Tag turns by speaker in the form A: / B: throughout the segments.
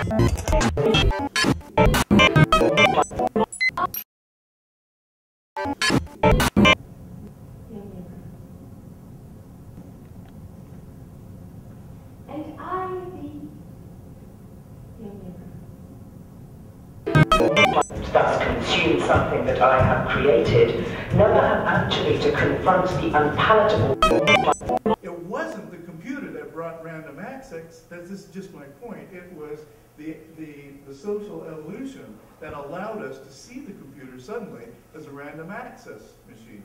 A: Thus consume something that I have created, never have actually to confront the unpalatable.
B: It wasn't the computer that brought random access. This is just my point. It was the social evolution that allowed us to see the computer suddenly as a random access machine.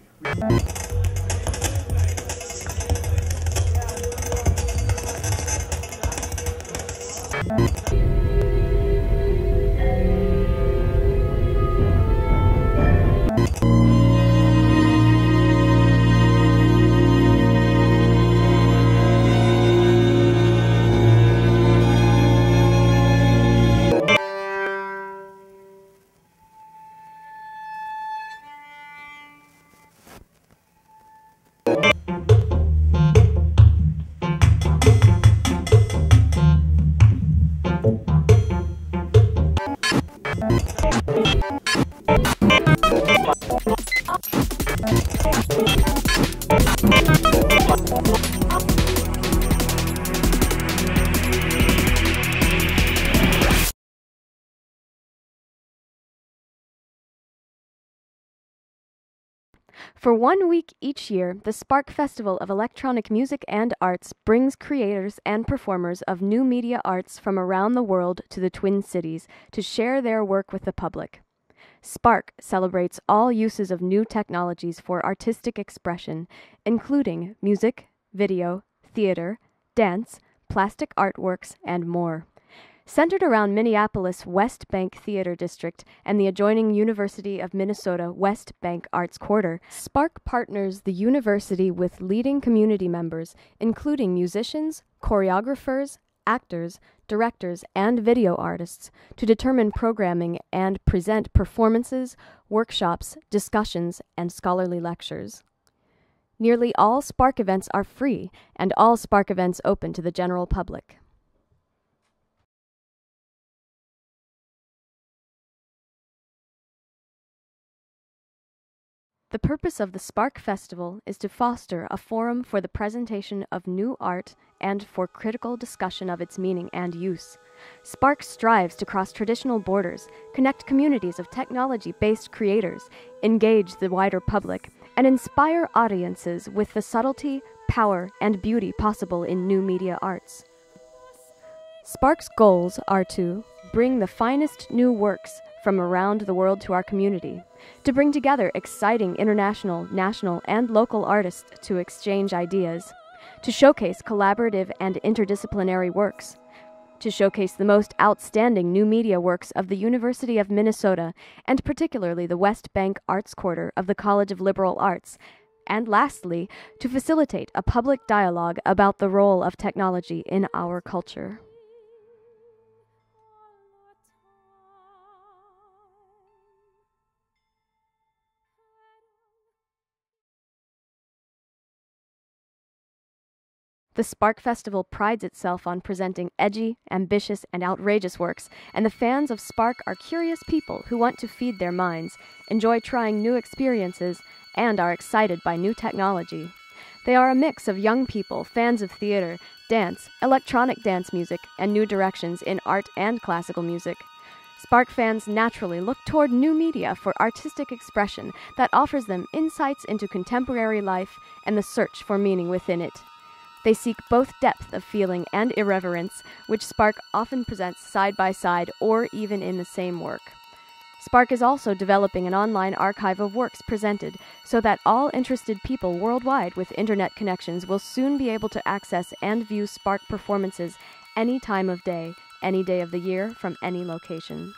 C: For 1 week each year, the Spark Festival of Electronic Music and Arts brings creators and performers of new media arts from around the world to the Twin Cities to share their work with the public. Spark celebrates all uses of new technologies for artistic expression, including music, video, theater, dance, plastic artworks, and more. Centered around Minneapolis West Bank Theater District and the adjoining University of Minnesota West Bank Arts Quarter, Spark partners the university with leading community members, including musicians, choreographers, actors, directors, and video artists, to determine programming and present performances, workshops, discussions, and scholarly lectures. Nearly all Spark events are free, and all Spark events open to the general public. The purpose of the Spark Festival is to foster a forum for the presentation of new art and for critical discussion of its meaning and use. Spark strives to cross traditional borders, connect communities of technology-based creators, engage the wider public, and inspire audiences with the subtlety, power, and beauty possible in new media arts. Spark's goals are to bring the finest new works from around the world to our community, to bring together exciting international, national, and local artists to exchange ideas, to showcase collaborative and interdisciplinary works, to showcase the most outstanding new media works of the University of Minnesota, and particularly the West Bank Arts Quarter of the College of Liberal Arts, and lastly, to facilitate a public dialogue about the role of technology in our culture. The Spark Festival prides itself on presenting edgy, ambitious, and outrageous works, and the fans of Spark are curious people who want to feed their minds, enjoy trying new experiences, and are excited by new technology. They are a mix of young people, fans of theater, dance, electronic dance music, and new directions in art and classical music. Spark fans naturally look toward new media for artistic expression that offers them insights into contemporary life and the search for meaning within it. They seek both depth of feeling and irreverence, which Spark often presents side by side or even in the same work. Spark is also developing an online archive of works presented so that all interested people worldwide with internet connections will soon be able to access and view Spark performances any time of day, any day of the year, from any location.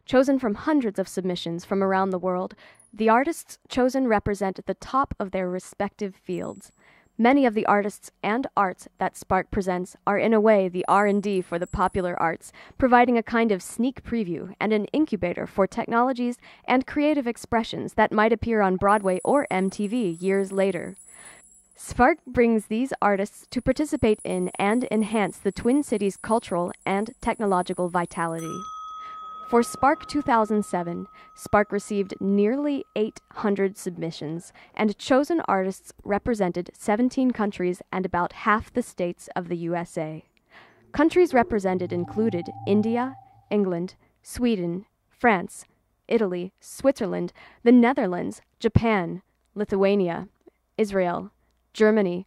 C: Chosen from hundreds of submissions from around the world, the artists chosen represent the top of their respective fields. Many of the artists and arts that Spark presents are in a way the R&D for the popular arts, providing a kind of sneak preview and an incubator for technologies and creative expressions that might appear on Broadway or MTV years later. Spark brings these artists to participate in and enhance the Twin Cities' cultural and technological vitality. For Spark 2007, Spark received nearly 800 submissions, and chosen artists represented 17 countries and about half the states of the USA. Countries represented included India, England, Sweden, France, Italy, Switzerland, the Netherlands, Japan, Lithuania, Israel, Germany,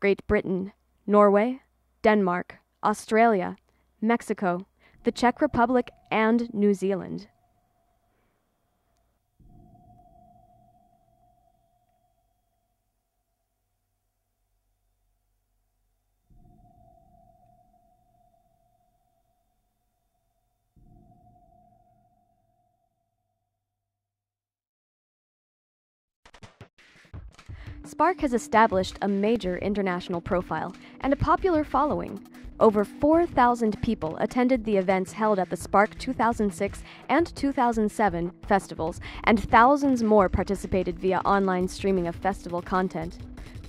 C: Great Britain, Norway, Denmark, Australia, Mexico, the Czech Republic, and New Zealand. Spark has established a major international profile and a popular following. Over 4,000 people attended the events held at the Spark 2006 and 2007 festivals, and thousands more participated via online streaming of festival content.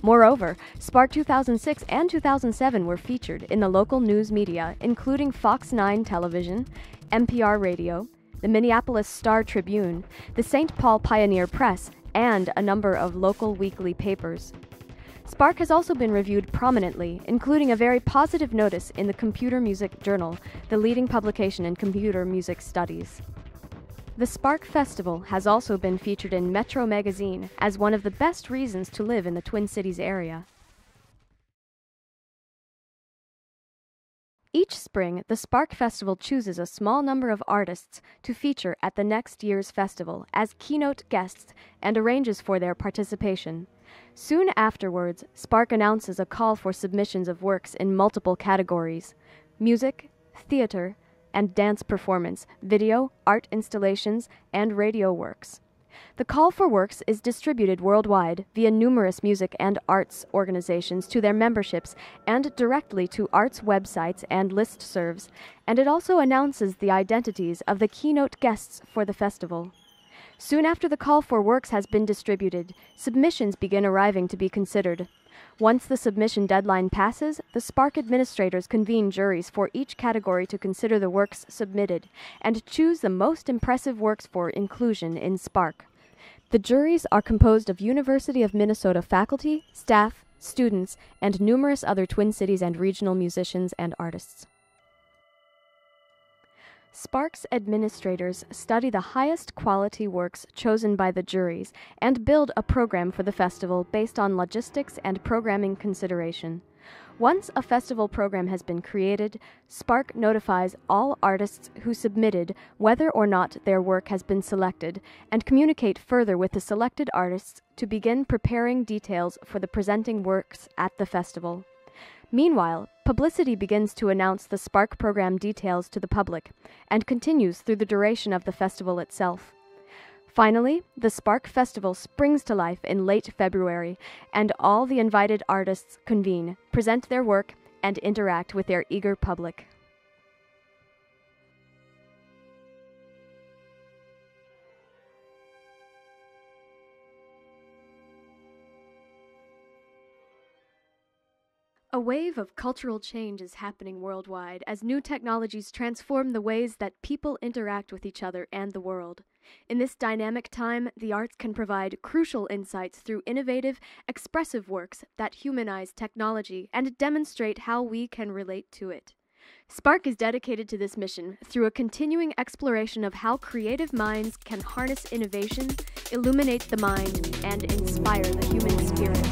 C: Moreover, Spark 2006 and 2007 were featured in the local news media, including Fox 9 Television, NPR Radio, the Minneapolis Star-Tribune, the St. Paul Pioneer Press, and a number of local weekly papers. Spark has also been reviewed prominently, including a very positive notice in the Computer Music Journal, the leading publication in computer music studies. The Spark Festival has also been featured in Metro magazine as one of the best reasons to live in the Twin Cities area. Each spring, the Spark Festival chooses a small number of artists to feature at the next year's festival as keynote guests and arranges for their participation. Soon afterwards, Spark announces a call for submissions of works in multiple categories: music, theater, and dance performance, video, art installations, and radio works. The call for works is distributed worldwide via numerous music and arts organizations to their memberships and directly to arts websites and listservs, and it also announces the identities of the keynote guests for the festival. Soon after the call for works has been distributed, submissions begin arriving to be considered. Once the submission deadline passes, the Spark administrators convene juries for each category to consider the works submitted and choose the most impressive works for inclusion in Spark. The juries are composed of University of Minnesota faculty, staff, students, and numerous other Twin Cities and regional musicians and artists. Spark's administrators study the highest quality works chosen by the juries and build a program for the festival based on logistics and programming consideration. Once a festival program has been created, Spark notifies all artists who submitted whether or not their work has been selected and communicate further with the selected artists to begin preparing details for the presenting works at the festival. Meanwhile, publicity begins to announce the Spark program details to the public and continues through the duration of the festival itself. Finally, the Spark Festival springs to life in late February, and all the invited artists convene, present their work, and interact with their eager public. A wave of cultural change is happening worldwide as new technologies transform the ways that people interact with each other and the world. In this dynamic time, the arts can provide crucial insights through innovative, expressive works that humanize technology and demonstrate how we can relate to it. Spark is dedicated to this mission through a continuing exploration of how creative minds can harness innovation, illuminate the mind, and inspire the human spirit.